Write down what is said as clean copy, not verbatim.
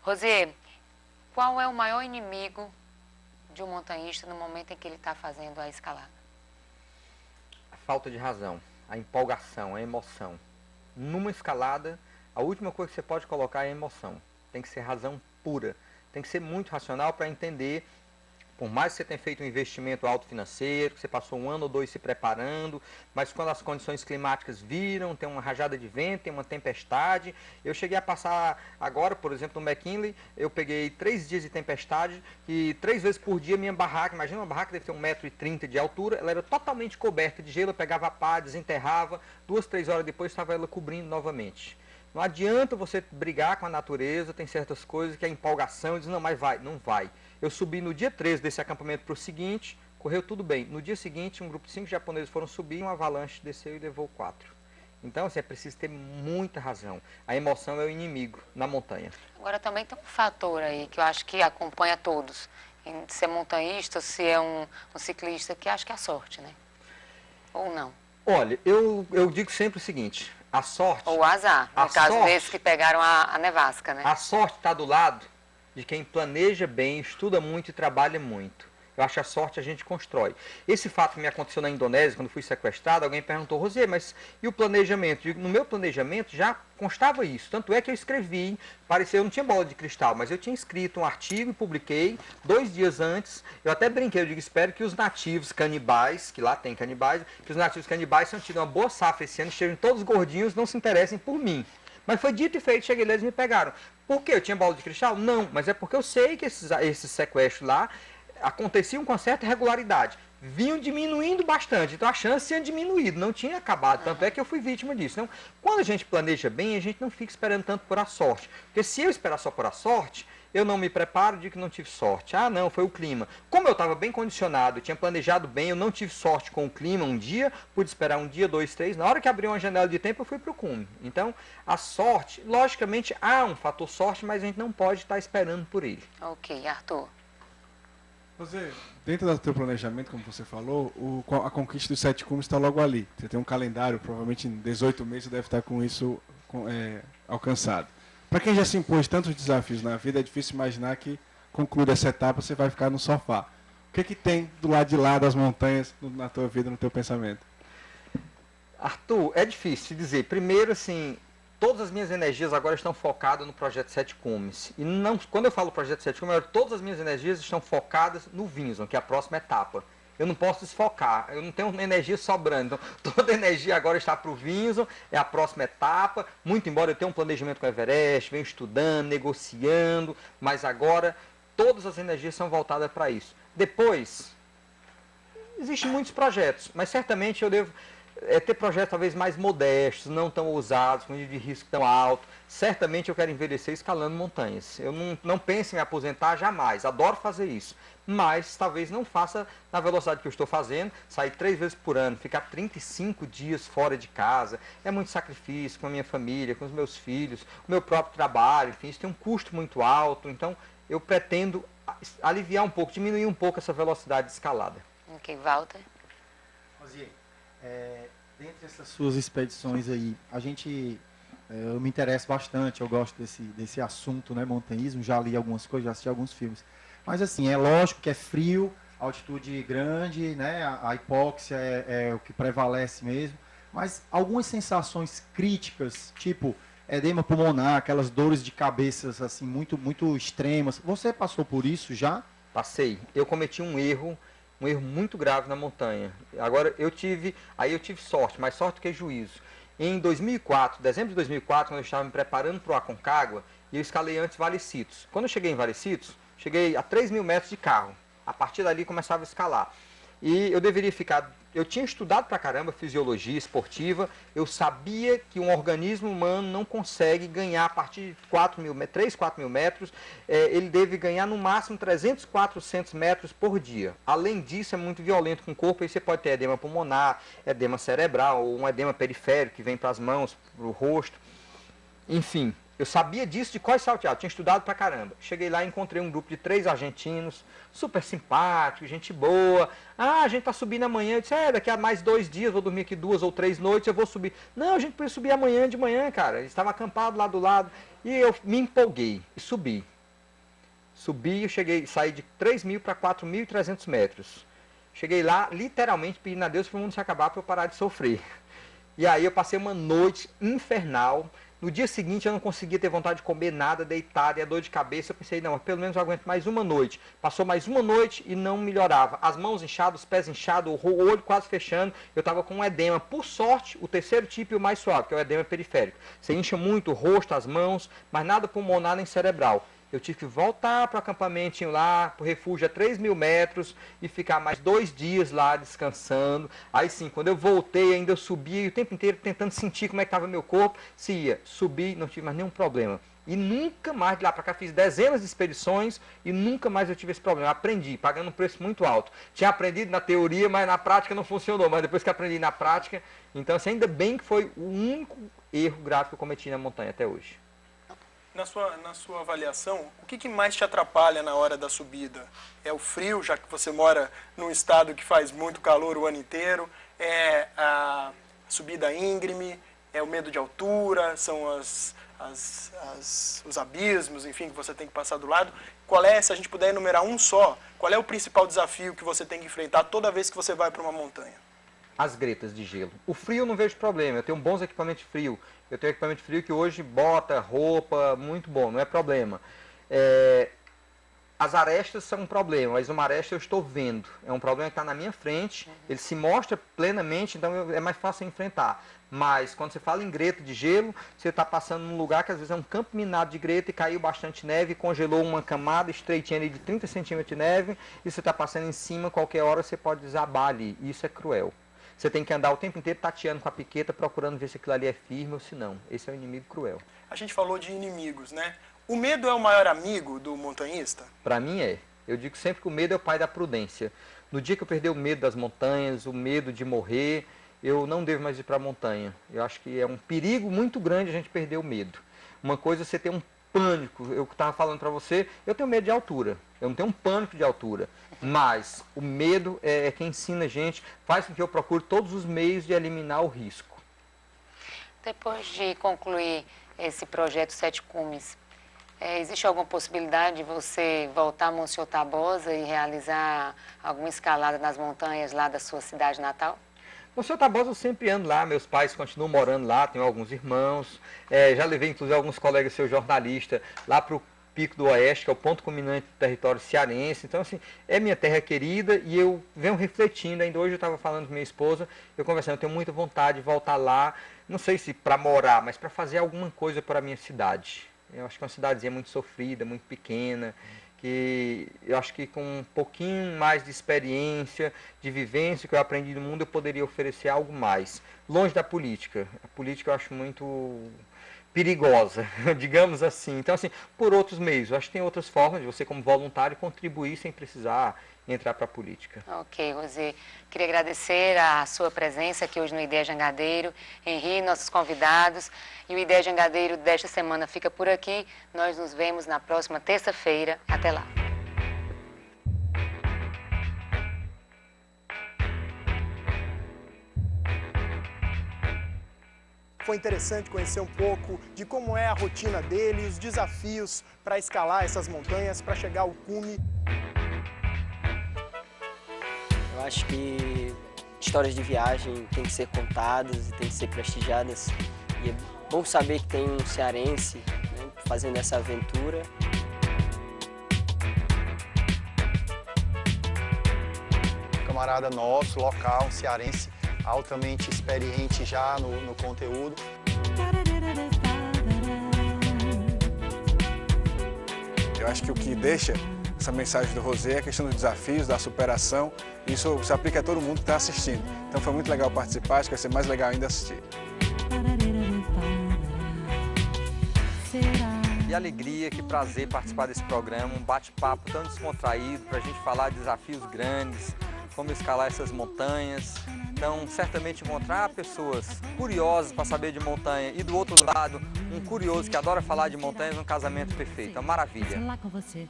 Rosier, qual é o maior inimigo de um montanhista no momento em que ele está fazendo a escalada? A falta de razão, a empolgação, a emoção. Numa escalada, a última coisa que você pode colocar é a emoção. Tem que ser razão pura. Tem que ser muito racional para entender, por mais que você tenha feito um investimento alto financeiro, que você passou 1 ou 2 se preparando, mas quando as condições climáticas viram, tem uma rajada de vento, tem uma tempestade. Eu cheguei a passar agora, por exemplo, no McKinley, eu peguei 3 dias de tempestade e 3 vezes por dia minha barraca, imagina uma barraca deve ter 1,30 m de altura, ela era totalmente coberta de gelo, eu pegava a pá, desenterrava, 2, 3 horas depois estava ela cobrindo novamente. Não adianta você brigar com a natureza, tem certas coisas que a empolgação diz, não, mas vai, não vai. Eu subi no dia 13 desse acampamento para o seguinte, correu tudo bem. No dia seguinte, um grupo de 5 japoneses foram subir, uma avalanche desceu e levou 4. Então, assim, é preciso ter muita razão. A emoção é o inimigo na montanha. Agora também tem um fator aí que eu acho que acompanha todos. Em ser montanhista, se é um ciclista, que acho que é a sorte, né? Ou não? Olha, eu digo sempre o seguinte, a sorte... Ou o azar, no caso desses que pegaram a nevasca, né? A sorte está do lado de quem planeja bem, estuda muito e trabalha muito. Eu acho que a sorte a gente constrói. Esse fato que me aconteceu na Indonésia, quando fui sequestrado, alguém perguntou, Rosier, mas e o planejamento? Eu digo, no meu planejamento já constava isso. Tanto é que eu escrevi, parecia, eu não tinha bola de cristal, mas eu tinha escrito um artigo e publiquei 2 dias antes. Eu até brinquei, eu digo, espero que os nativos canibais, que lá tem canibais, que os nativos canibais tenham tido uma boa safra esse ano, estejam todos gordinhos, não se interessem por mim. Mas foi dito e feito, cheguei lá e eles me pegaram. Por quê? Eu tinha bola de cristal? Não, mas é porque eu sei que esses sequestros lá aconteciam com certa regularidade. Vinham diminuindo bastante, então a chance tinha diminuído, não tinha acabado, tanto é que eu fui vítima disso. Então, quando a gente planeja bem, a gente não fica esperando tanto por a sorte. Porque se eu esperar só por a sorte, eu não me preparo, digo que não tive sorte. Ah, não, foi o clima. Como eu estava bem condicionado, eu tinha planejado bem, eu não tive sorte com o clima um dia, pude esperar um dia, 2, 3. Na hora que abriu uma janela de tempo, eu fui para o cume. Então, a sorte, logicamente, há um fator sorte, mas a gente não pode estar esperando por ele. Ok, Arthur. Você, dentro do teu planejamento, como você falou, a conquista dos 7 cumes está logo ali. Você tem um calendário, provavelmente em 18 meses você deve estar com isso alcançado. Para quem já se impôs tantos desafios na vida, é difícil imaginar que, concluída essa etapa, você vai ficar no sofá. O que tem do lado de lá das montanhas na tua vida, no teu pensamento? Arthur, é difícil dizer. Primeiro, assim, todas as minhas energias agora estão focadas no Projeto 7 Cumes. E não, quando eu falo Projeto 7 Cumes, todas as minhas energias estão focadas no Vinson, que é a próxima etapa. Eu não posso desfocar, eu não tenho energia sobrando. Então, toda a energia agora está para o Vinson, é a próxima etapa. Muito embora eu tenha um planejamento com o Everest, venho estudando, negociando, mas agora todas as energias são voltadas para isso. Depois, existem muitos projetos, mas certamente eu devo ter projetos talvez mais modestos, não tão ousados, com nível de risco tão alto. Certamente eu quero envelhecer escalando montanhas. Eu não penso em me aposentar jamais, adoro fazer isso. Mas talvez não faça na velocidade que eu estou fazendo, sair 3 vezes por ano, ficar 35 dias fora de casa. É muito sacrifício com a minha família, com os meus filhos, o meu próprio trabalho, enfim, isso tem um custo muito alto. Então eu pretendo aliviar um pouco, diminuir um pouco essa velocidade de escalada. Ok, Walter. Rosier, dentre essas suas expedições aí, eu me interesso bastante, eu gosto desse assunto, né, montanhismo, já li algumas coisas, já assisti alguns filmes. Mas assim, é lógico que é frio, altitude grande, né, a hipóxia é o que prevalece mesmo, mas algumas sensações críticas, tipo edema pulmonar, aquelas dores de cabeça assim, muito, muito extremas, você passou por isso já? Passei. Eu cometi um erro muito grave na montanha. Agora, eu tive sorte, mais sorte do que juízo. Em 2004, dezembro de 2004, quando eu estava me preparando para o Aconcagua, eu escalei antes Valecitos. Quando eu cheguei em Valecitos, cheguei a 3.000 metros de carro. A partir dali começava a escalar. E eu tinha estudado pra caramba fisiologia esportiva, eu sabia que um organismo humano não consegue ganhar a partir de 3, 4.000 metros, ele deve ganhar no máximo 300, 400 metros por dia. Além disso, é muito violento com o corpo, aí você pode ter edema pulmonar, edema cerebral, ou um edema periférico que vem para as mãos, para o rosto. Enfim, Eu sabia disso de cós salteado, tinha estudado pra caramba. Cheguei lá e encontrei um grupo de 3 argentinos, super simpáticos, gente boa. Ah, a gente tá subindo amanhã. Eu disse, daqui a mais 2 dias, vou dormir aqui 2 ou 3 noites, eu vou subir. Não, a gente precisa subir amanhã de manhã, cara. Eles estavam acampados lá do lado. E eu me empolguei e subi. Subi, eu saí de 3.000 para 4.300 metros. Cheguei lá, literalmente, pedindo a Deus para o mundo se acabar para eu parar de sofrer. E aí eu passei uma noite infernal. No dia seguinte eu não conseguia ter vontade de comer nada, deitado, e a dor de cabeça. Eu pensei, não, pelo menos eu aguento mais uma noite. Passou mais uma noite e não melhorava. As mãos inchadas, os pés inchados, o olho quase fechando. Eu estava com um edema. Por sorte, o terceiro tipo e o mais suave, que é o edema periférico. Você incha muito o rosto, as mãos, mas nada pulmonar nem cerebral. Eu tive que voltar para o acampamentinho lá, para o refúgio a 3.000 metros e ficar mais 2 dias lá descansando. Aí sim, quando eu voltei, ainda eu subia o tempo inteiro tentando sentir como é que estava meu corpo. Se ia, subi, não tive mais nenhum problema. E nunca mais de lá para cá fiz dezenas de expedições e nunca mais eu tive esse problema. Eu aprendi, pagando um preço muito alto. Tinha aprendido na teoria, mas na prática não funcionou. Mas depois que aprendi na prática, então assim, ainda bem que foi o único erro grave que eu cometi na montanha até hoje. Na sua avaliação, o que mais te atrapalha na hora da subida? É o frio, já que você mora num estado que faz muito calor o ano inteiro? É a subida íngreme? É o medo de altura? São os abismos, enfim, que você tem que passar do lado? Qual é, se a gente puder enumerar um só, qual é o principal desafio que você tem que enfrentar toda vez que você vai para uma montanha? As gretas de gelo. O frio eu não vejo problema, eu tenho bons equipamentos de frio. Eu tenho equipamento de frio que hoje bota, roupa, muito bom, não é problema. As arestas são um problema, mas uma aresta eu estou vendo. É um problema que está na minha frente, ele se mostra plenamente, então é mais fácil enfrentar. Mas quando você fala em greta de gelo, você está passando num lugar que às vezes é um campo minado de greta e caiu bastante neve, congelou uma camada estreitinha ali de 30 centímetros de neve, e você está passando em cima, qualquer hora você pode desabar ali. Isso é cruel. Você tem que andar o tempo inteiro tateando com a piqueta, procurando ver se aquilo ali é firme ou se não. Esse é um inimigo cruel. A gente falou de inimigos, né? O medo é o maior amigo do montanhista? Para mim é. Eu digo sempre que o medo é o pai da prudência. No dia que eu perder o medo das montanhas, o medo de morrer, eu não devo mais ir para a montanha. Eu acho que é um perigo muito grande a gente perder o medo. Uma coisa é você ter um pânico. Eu estava falando para você, eu tenho medo de altura. Eu não tenho um pânico de altura. Mas o medo é quem ensina a gente, faz com que eu procure todos os meios de eliminar o risco. Depois de concluir esse projeto Sete Cumes, existe alguma possibilidade de você voltar a Monsenhor Tabosa e realizar alguma escalada nas montanhas lá da sua cidade natal? Monsenhor Tabosa eu sempre ando lá, meus pais continuam morando lá, tenho alguns irmãos, já levei inclusive alguns colegas seus jornalistas lá para o Pico do Oeste, que é o ponto culminante do território cearense. Então, assim, é minha terra querida e eu venho refletindo. Ainda hoje eu estava falando com minha esposa, eu conversando, eu tenho muita vontade de voltar lá, não sei se para morar, mas para fazer alguma coisa para a minha cidade. Eu acho que é uma cidadezinha muito sofrida, muito pequena, que eu acho que com um pouquinho mais de experiência, de vivência que eu aprendi no mundo, eu poderia oferecer algo mais. Longe da política. A política eu acho muito perigosa, digamos assim. Então, assim, por outros meios. Eu acho que tem outras formas de você, como voluntário, contribuir sem precisar entrar para a política. Ok, Rosê. Queria agradecer a sua presença aqui hoje no Ideia Jangadeiro, Henri, nossos convidados. E o Ideia Jangadeiro desta semana fica por aqui. Nós nos vemos na próxima terça-feira. Até lá. Foi interessante conhecer um pouco de como é a rotina dele, os desafios para escalar essas montanhas, para chegar ao cume. Eu acho que histórias de viagem têm que ser contadas e têm que ser prestigiadas. E é bom saber que tem um cearense, né, fazendo essa aventura. Camarada nosso, local, um cearense, altamente experiente já no conteúdo. Eu acho que o que deixa essa mensagem do Rosê é a questão dos desafios, da superação. Isso se aplica a todo mundo que está assistindo. Então foi muito legal participar, acho que vai ser mais legal ainda assistir. Que alegria, que prazer participar desse programa, um bate-papo tão descontraído, para a gente falar de desafios grandes, como escalar essas montanhas. Então, certamente encontrar pessoas curiosas para saber de montanha e do outro lado, um curioso que adora falar de montanhas, um casamento perfeito, uma maravilha. Lá com você.